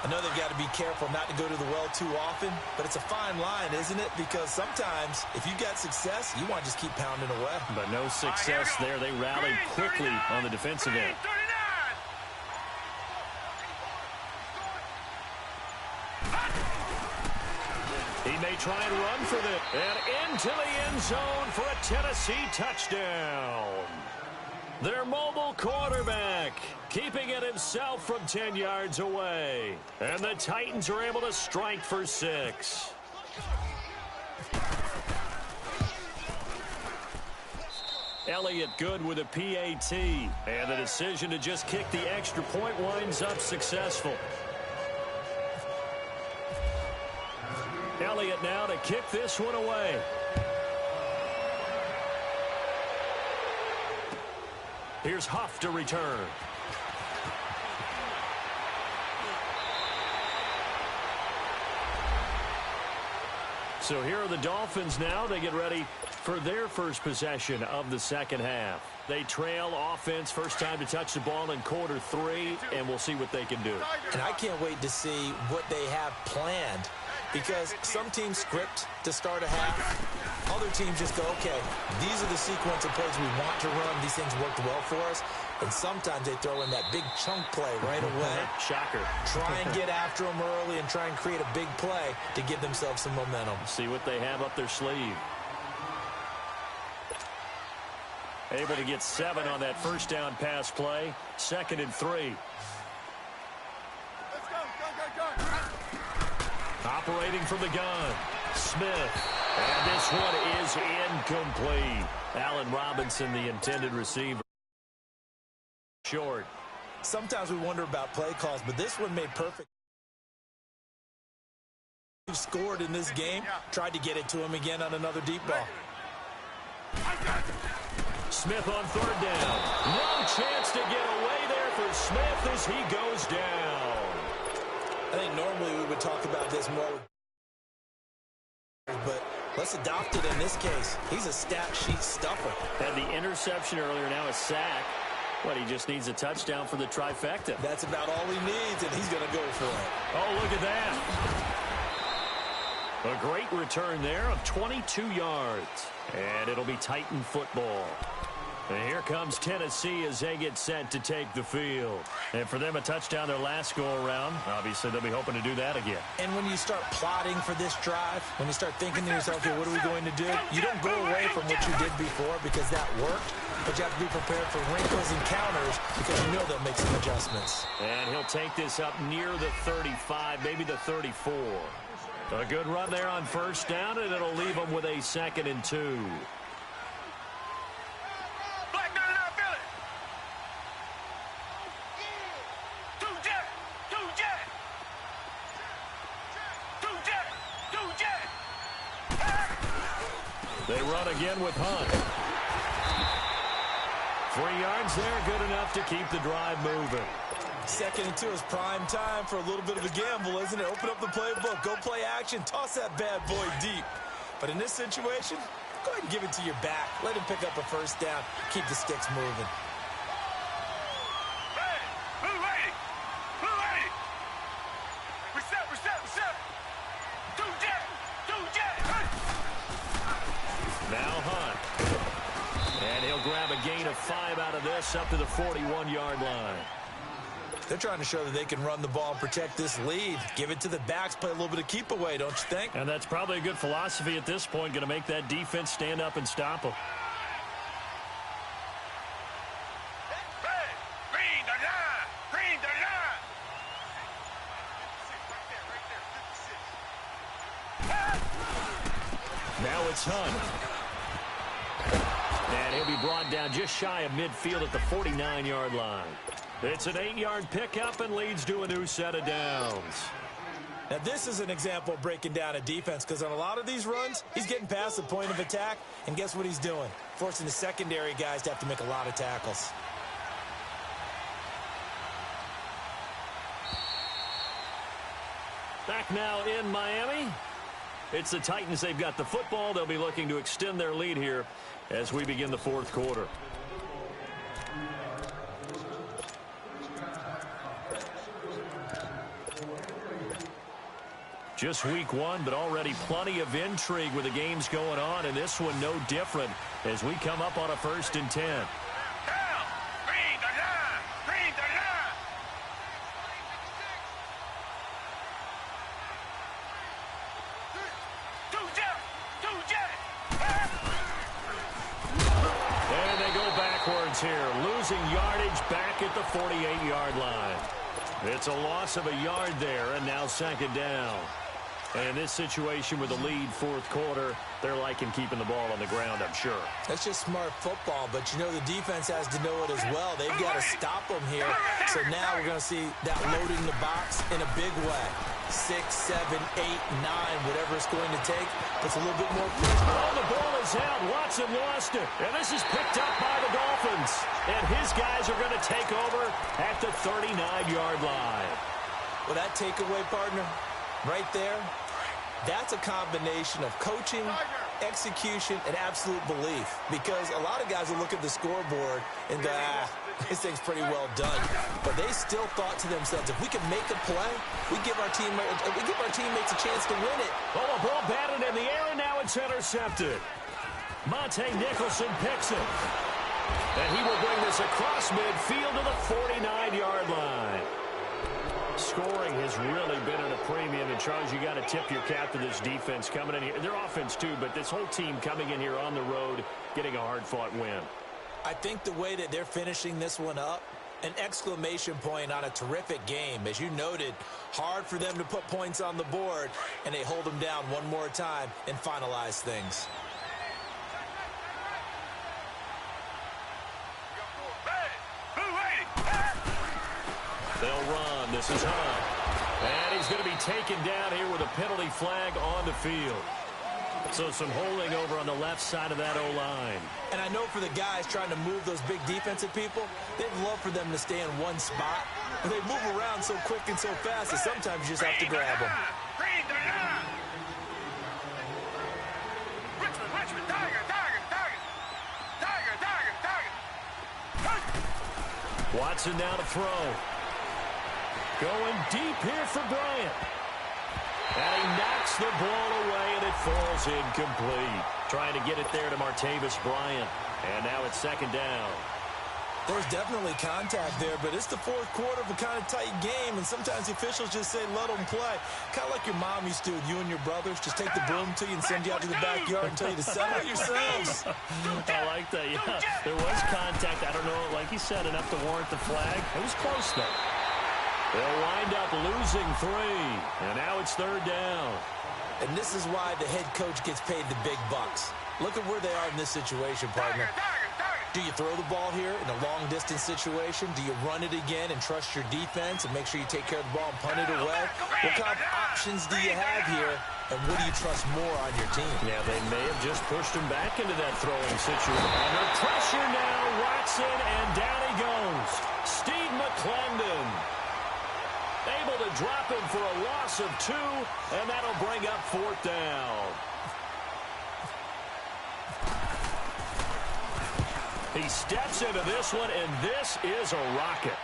I know they've got to be careful not to go to the well too often, but it's a fine line, isn't it? Because sometimes, if you got success, you want to just keep pounding away. But no success there. They rallied quickly on the defensive end. He may try and run for this. And into the end zone for a Tennessee touchdown. Their mobile quarterback keeping it himself from 10 yards away. And the Titans are able to strike for 6. Elliott good with a PAT. And the decision to just kick the extra point winds up successful. Elliott now to kick this one away. Here's Huff to return. So here are the Dolphins now. They get ready for their first possession of the second half. They trail offense, first time to touch the ball in quarter 3, and we'll see what they can do. And I can't wait to see what they have planned, because some teams script to start a half. Other teams just go, okay, these are the sequence of plays we want to run. These things worked well for us. And sometimes they throw in that big chunk play right away. Shocker. Try and get after them early and try and create a big play to give themselves some momentum. See what they have up their sleeve. Able to get 7 on that first down pass play. 2nd and 3. operating from the gun. Smith. And this one is incomplete. Allen Robinson, the intended receiver. Short. Sometimes we wonder about play calls, but this one made perfect. We've scored in this game. Tried to get it to him again on another deep ball. Smith on third down. No chance to get away there for Smith as he goes down. I think normally we would talk about this more, but let's adopt it in this case. He's a stat sheet stuffer. Had the interception earlier, now a sack. But he just needs a touchdown for the trifecta. That's about all he needs, and he's going to go for it. Oh, look at that. A great return there of 22 yards. And it'll be Titan football. And here comes Tennessee as they get set to take the field. And for them, a touchdown their last go-around. Obviously, they'll be hoping to do that again. And when you start plotting for this drive, when you start thinking to yourself, okay, what are we going to do? You don't go away from what you did before because that worked. But you have to be prepared for wrinkles and counters because you know they'll make some adjustments. And he'll take this up near the 35, maybe the 34. A good run there on first down, and it'll leave them with a 2nd and 2. They run again with Hunt. 3 yards there, good enough to keep the drive moving. 2nd and 2 is prime time for a little bit of a gamble, isn't it? Open up the playbook, go play action, toss that bad boy deep. But in this situation, go ahead and give it to your back. Let him pick up a first down, keep the sticks moving. Now Hunt. And he'll grab a gain of 5 out of this up to the 41-yard line. They're trying to show that they can run the ball and protect this lead. Give it to the backs, play a little bit of keep away, don't you think? And that's probably a good philosophy at this point, going to make that defense stand up and stop them. Now it's Hunt. And he'll be brought down just shy of midfield at the 49-yard line. It's an 8-yard pickup and leads to a new set of downs. Now, this is an example of breaking down a defense because on a lot of these runs, he's getting past the point of attack, and guess what he's doing? Forcing the secondary guys to have to make a lot of tackles. Back now in Miami. It's the Titans. They've got the football. They'll be looking to extend their lead here as we begin the 4th quarter. Just week 1, but already plenty of intrigue with the games going on, and this one no different as we come up on a 1st and 10. Here, losing yardage back at the 48-yard line. It's a loss of a yard there, and now 2nd down. And in this situation with the lead 4th quarter, they're liking keeping the ball on the ground, I'm sure. That's just smart football, but you know the defense has to know it as well. They've got to stop them here. So now we're going to see that loading the box in a big way. 6, 7, 8, 9, whatever it's going to take. Puts a little bit more pressure. Oh, the ball is out. Watson lost it. And this is picked up by the Dolphins. And his guys are going to take over at the 39-yard line. Well, that takeaway, partner, right there, that's a combination of coaching, execution, and absolute belief. Because a lot of guys will look at the scoreboard and go, this thing's pretty well done. But they still thought to themselves, if we can make a play, we give our teammates a chance to win it. Oh, a ball batted in the air, and now it's intercepted. Monte Nicholson picks it. And he will bring this across midfield to the 49-yard line. Scoring has really been at a premium, and Charles, you got to tip your cap to this defense coming in here. Their offense, too, but this whole team coming in here on the road, getting a hard-fought win. I think the way that they're finishing this one up An exclamation point on a terrific game. As you noted, hard for them to put points on the board, and they hold them down one more time and finalize things. They'll run. This is Hunt. And he's going to be taken down here with a penalty flag on the field. So some holding over on the left side of that O-line. And I know for the guys trying to move those big defensive people, they'd love for them to stay in one spot. But they move around so quick and so fast that sometimes you just have to grab them. Watson now to throw. Going deep here for Bryant. And he knocks the ball away, and it falls incomplete. Trying to get it there to Martavis Bryant. And now it's second down. There's definitely contact there, but it's the fourth quarter of a kind of tight game, and sometimes the officials just say, let them play. Kind of like your mom used to with you and your brothers. Just take the broom to you and send you out to the backyard and tell you to settle it yourselves. I like that, yeah. There was contact. I don't know, like you said, enough to warrant the flag. It was close, though. They'll wind up losing 3, and now it's third down. And this is why the head coach gets paid the big bucks. Look at where they are in this situation, partner. Do you throw the ball here in a long-distance situation? Do you run it again and trust your defense and make sure you take care of the ball and punt it away? What kind of options do you have here, and what do you trust more on your team? Yeah, they may have just pushed him back into that throwing situation. Under pressure now, Watson, and down he goes. Steve McClendon able to drop him for a loss of 2, and that'll bring up fourth down. He steps into this one, and this is a rocket.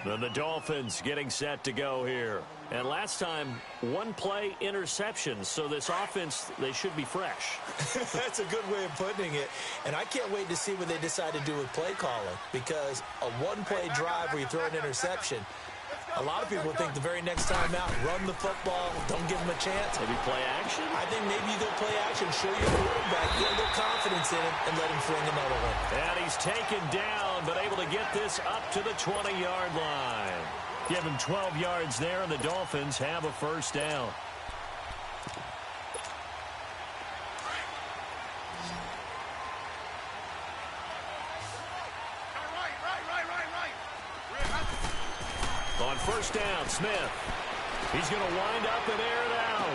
And the Dolphins getting set to go here. And last time, 1-play interception. So this offense, they should be fresh. That's a good way of putting it. And I can't wait to see what they decide to do with play calling. Because a 1-play drive where you throw an interception, a lot of people think the very next time out, run the football, don't give them a chance. Maybe play action? I think maybe you go play action, show your quarterback, get a little confidence in him, and let him fling another one. And he's taken down, but able to get this up to the 20-yard line. Give him 12 yards there, and the Dolphins have a first down. On first down, Smith. He's going to wind up and air it out.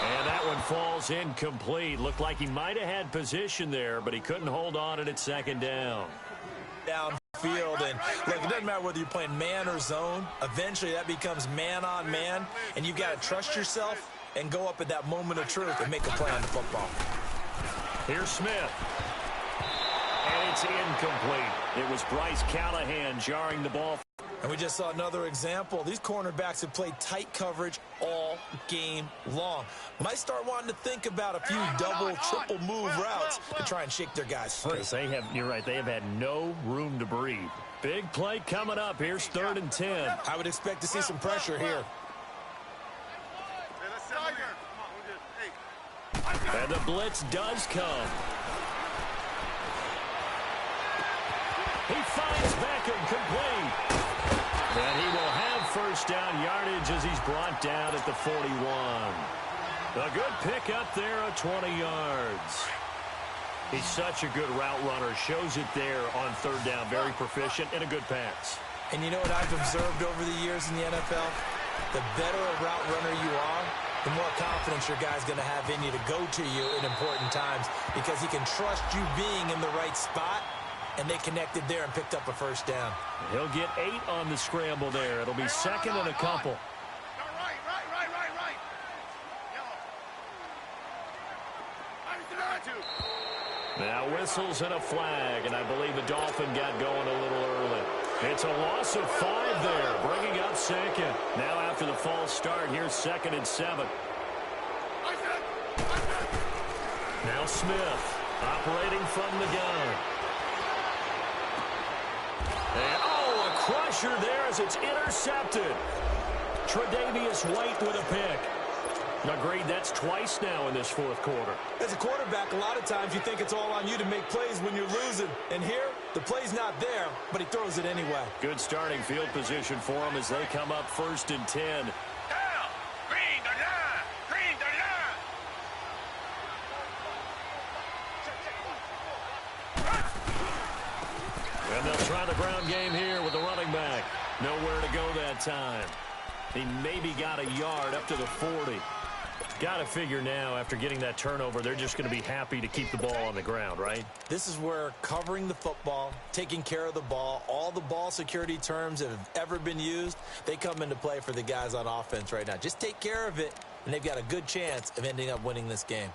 And that one falls incomplete. Looked like he might have had position there, but he couldn't hold on at second down. Downfield, and look, it doesn't matter whether you're playing man or zone. Eventually, that becomes man-on-man, and you've got to trust yourself and go up at that moment of truth and make a play on the football. Here's Smith. And it's incomplete. It was Bryce Callahan jarring the ball. And we just saw another example. These cornerbacks have played tight coverage all game long. Might start wanting to think about a few double, triple move routes to try and shake their guys free. Yes, you're right, they have had no room to breathe. Big play coming up. Here's 3rd and 10. I would expect to see some pressure here. And the blitz does come. He finds Beckham complete. And he will have first down yardage as he's brought down at the 41. A good pickup there at 20 yards. He's such a good route runner. Shows it there on 3rd down. Very proficient and a good pass. And you know what I've observed over the years in the NFL? The better a route runner you are, the more confidence your guy's going to have in you to go to you in important times because he can trust you being in the right spot. And they connected there and picked up a first down. He'll get 8 on the scramble there. It'll be second and a couple. Now whistles and a flag, and I believe the Dolphin got going a little early. It's a loss of 5 there, bringing up second. Now after the false start, here's 2nd and 7. Now Smith operating from the gun. And, a crusher there as it's intercepted. Tre'Davious White with a pick. Agreed, that's twice now in this fourth quarter. As a quarterback, a lot of times you think it's all on you to make plays when you're losing. And here, the play's not there, but he throws it anyway. Good starting field position for him as they come up 1st and 10. Down. Green the line. Green the line. And they'll try the ground game here with the running back. Nowhere to go that time. He maybe got a yard up to the 40. Got to figure now, after getting that turnover, they're just going to be happy to keep the ball on the ground, right? This is where covering the football, taking care of the ball, all the ball security terms that have ever been used, they come into play for the guys on offense right now. Just take care of it, and they've got a good chance of ending up winning this game.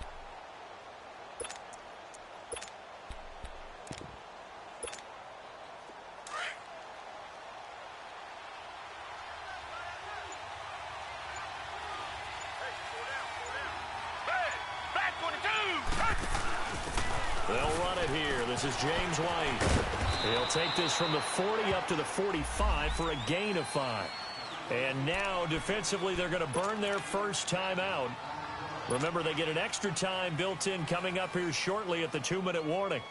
They'll run it here. This is James White. He'll take this from the 40 up to the 45 for a gain of 5. And now, defensively, they're going to burn their first time out. Remember, they get an extra time built in coming up here shortly at the 2-minute warning.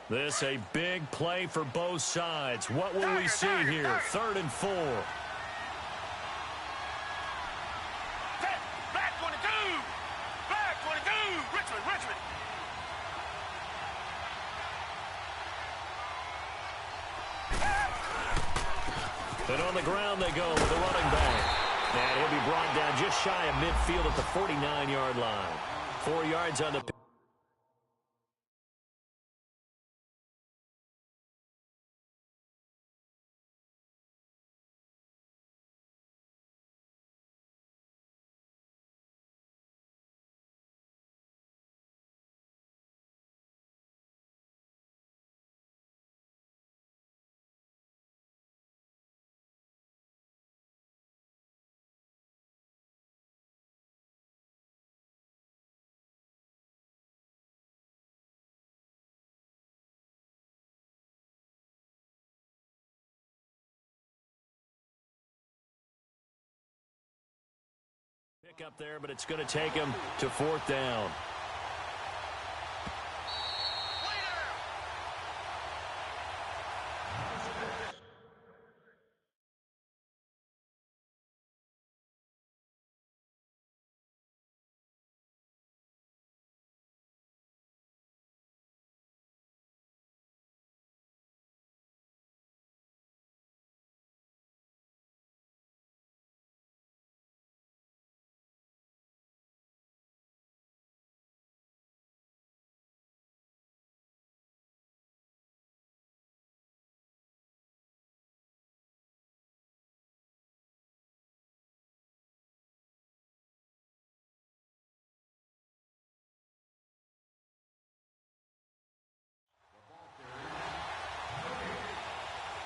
This a big play for both sides. What will we see here? 3rd and 4. And on the ground they go with the running back. And he'll be brought down just shy of midfield at the 49-yard line. 4 yards on the pitch. Pick up there, but it's going to take him to 4th down.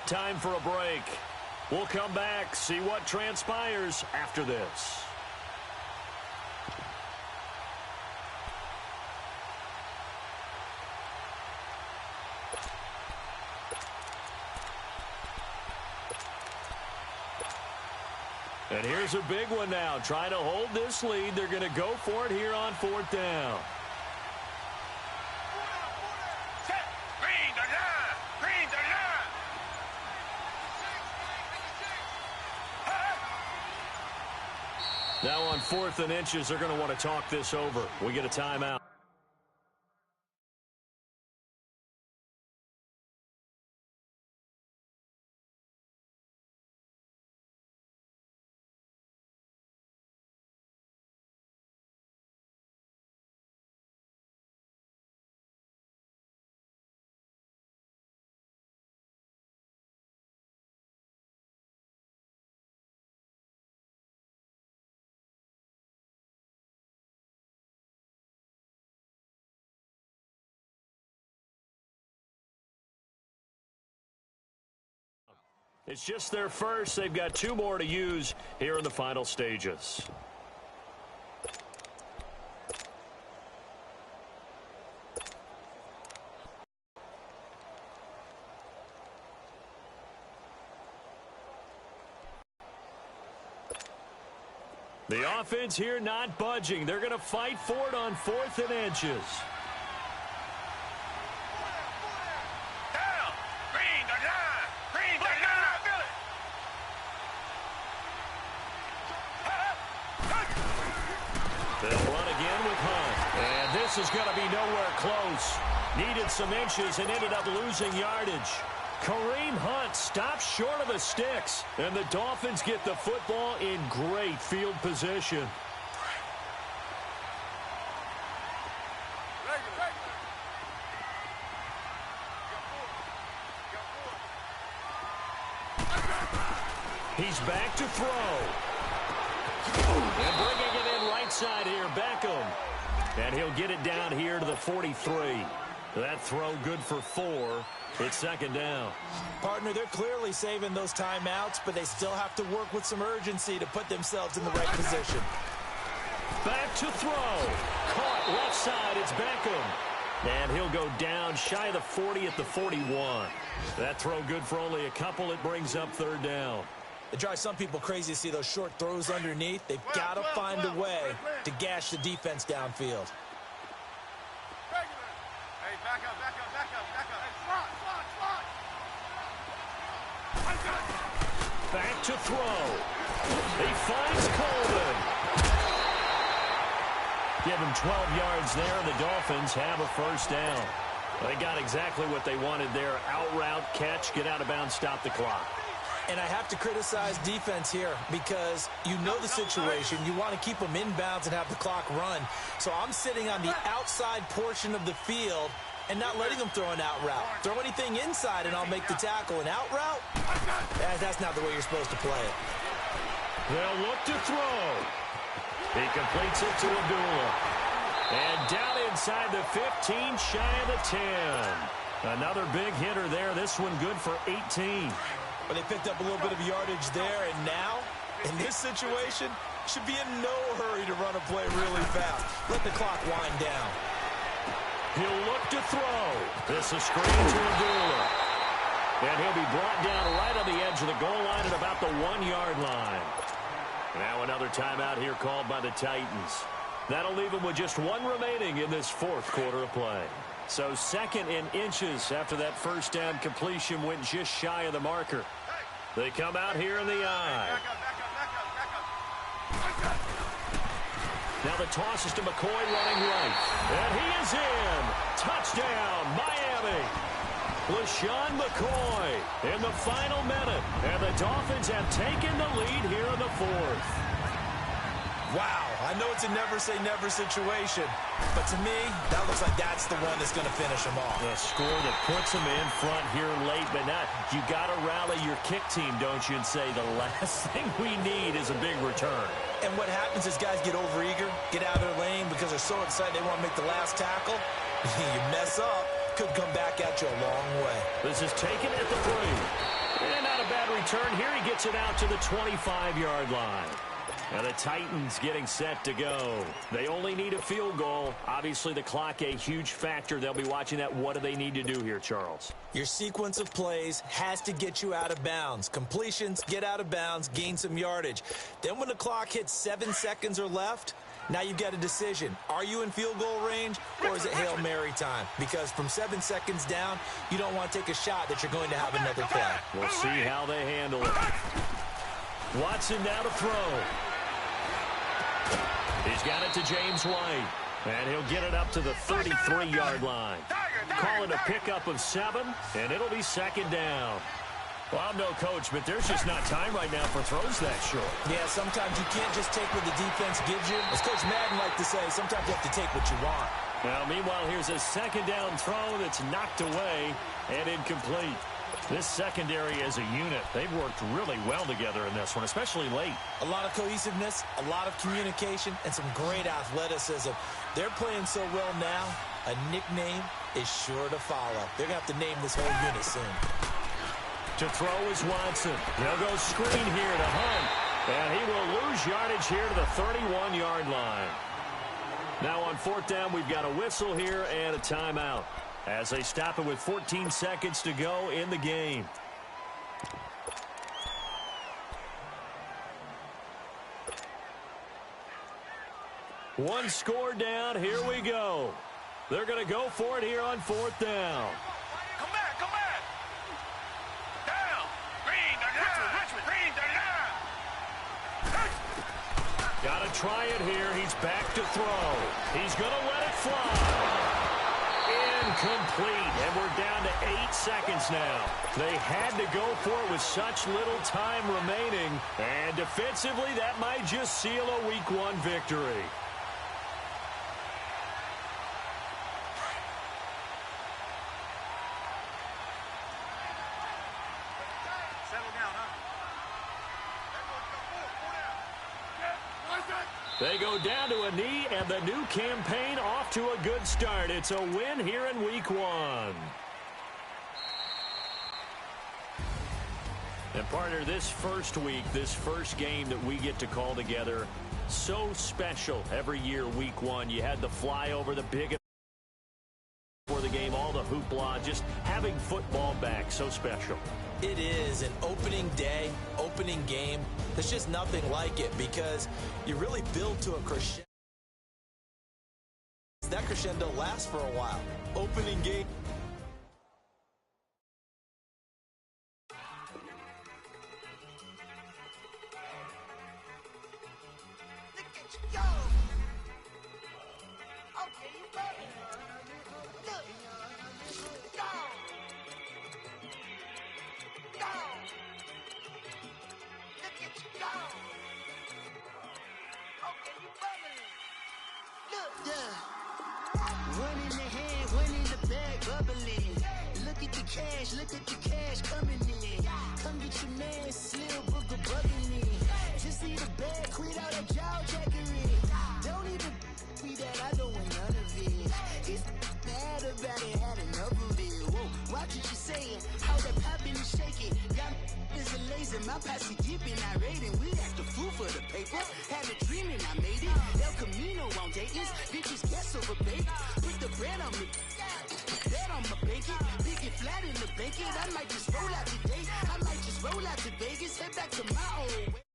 Time for a break. We'll come back, see what transpires after this. And here's a big one now. Trying to hold this lead. They're going to go for it here on 4th down. Now on 4th and inches, they're going to want to talk this over. We get a timeout. It's just their first. They've got 2 more to use here in the final stages. The offense here not budging. They're going to fight for it on 4th and inches. Down. Green, the line. Green, the line. They'll run again with Hunt. And this is going to be nowhere close. Needed some inches and ended up losing yardage. Kareem Hunt stops short of the sticks. And the Dolphins get the football in great field position. He's back to throw. And bringing it in right side here, Beckham. And he'll get it down here to the 43. That throw good for 4. It's 2nd down. Partner, they're clearly saving those timeouts, but they still have to work with some urgency to put themselves in the right position. Back to throw. Caught left side. It's Beckham. And he'll go down shy of the 40 at the 41. That throw good for only a couple. It brings up 3rd down. It drives some people crazy to see those short throws underneath. They've got to find a way to gash the defense downfield. Hey, back up, back up, back up, back up. Hey, slot. Back to throw. He finds Coleman. Give him 12 yards there, and the Dolphins have a 1st down. They got exactly what they wanted there. Out route, catch, get out of bounds, stop the clock. And I have to criticize defense here because you know the situation. You want to keep them inbounds and have the clock run. So I'm sitting on the outside portion of the field and not letting them throw an out route. Throw anything inside and I'll make the tackle. An out route? That's not the way you're supposed to play it. They'll look to throw. He completes it to Abdullah. And down inside the 15, shy of the 10. Another big hitter there. This one good for 18. But they picked up a little bit of yardage there, and now, in this situation, should be in no hurry to run a play really fast. Let the clock wind down. He'll look to throw. This is screen to Abdullah. And he'll be brought down right on the edge of the goal line at about the 1-yard line. Now another timeout here called by the Titans. That'll leave them with just 1 remaining in this 4th quarter of play. So 2nd in inches after that 1st down completion went just shy of the marker. They come out here in the eye. Now the toss is to McCoy running right. And he is in. Touchdown, Miami. LaShawn McCoy in the final minute. And the Dolphins have taken the lead here in the 4th. Wow, I know it's a never-say-never situation, but to me, that looks like that's the one that's going to finish them off. The score that puts them in front here late, but not. You got to rally your kick team, don't you, and say the last thing we need is a big return. And what happens is guys get overeager, get out of their lane because they're so excited they want to make the last tackle. You mess up, could come back at you a long way. This is taken at the 3. And not a bad return here. He gets it out to the 25-yard line. Now the Titans getting set to go. They only need a field goal. Obviously the clock a huge factor. They'll be watching that. What do they need to do here, Charles? Your sequence of plays has to get you out of bounds. Completions, get out of bounds, gain some yardage. Then when the clock hits 7 seconds or left, now you've got a decision. Are you in field goal range or is it Hail Mary time? Because from 7 seconds down, you don't want to take a shot that you're going to have another play. We'll see how they handle it. Watson now to throw. He's got it to James White. And he'll get it up to the 33-yard line. Call it a pickup of 7, and it'll be 2nd down. Well, I'm no coach, but there's just not time right now for throws that short. Yeah, sometimes you can't just take what the defense gives you. As Coach Madden likes to say, sometimes you have to take what you want. Now, meanwhile, here's a 2nd down throw that's knocked away and incomplete. This secondary as a unit, they've worked really well together in this one, especially late. A lot of cohesiveness, a lot of communication, and some great athleticism. They're playing so well now, a nickname is sure to follow. They're going to have to name this whole unit soon. To throw is Watson. They'll go screen here to Hunt. And he will lose yardage here to the 31-yard line. Now on 4th down, we've got a whistle here and a timeout as they stop it with 14 seconds to go in the game. One score down. Here we go. They're going to go for it here on 4th down. Come back, come back. Down. Green, Richmond, Green, down. Got to try it here. He's back to throw. He's going to let it fly. Incomplete. And we're down to 8 seconds now. They had to go for it with such little time remaining. And defensively, that might just seal a Week 1 victory. They go down to a knee, and the new campaign off to a good start. It's a win here in Week 1. And partner, this first week, this first game that we get to call together, so special every year, Week 1. You had the flyover, the big for the game, all the hoopla, just having football back, so special. It is an opening day, opening game. There's just nothing like it because you really build to a crescendo. That crescendo lasts for a while. Opening game. Look at the cash coming in. Come get your man, Slim Booker bugging in. Just need a bag, quit out that jaw jackery. Don't even be that, I don't want none of it. He's bad about it, had enough of it. Whoa, watch what you saying, how that poppin' and shaking. Got is a laser, my posse dipping, I raiding. We act the fool for the paper. Had a dream and I made it. El Camino on Dayton's, bitches guess over bait. Put the bread on me. Bet on my bacon, big it flat in the bacon. I might just roll out today. I might just roll out to Vegas, head back to my old way.